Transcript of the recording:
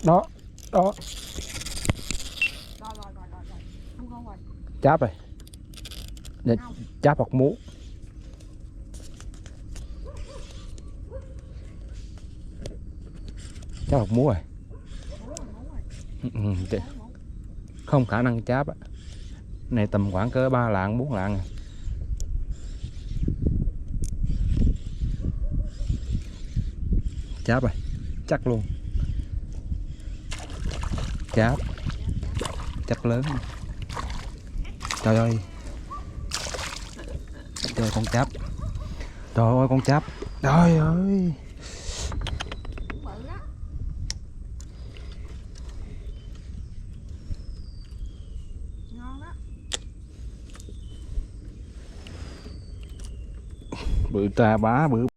Đó, đó. Rồi. Không rồi. Cháp rồi. Để cháp hoặc mú. Cháp hoặc mú rồi. Không khả năng cháp á. Này tầm khoảng cỡ 3 lạng 4 lạng này. Cháp rồi, chắc luôn. Cháp lớn. Trời ơi. Trời con cháp. Trời ơi con cháp. Trời ơi. Ngon đó. Bự trà bá bự.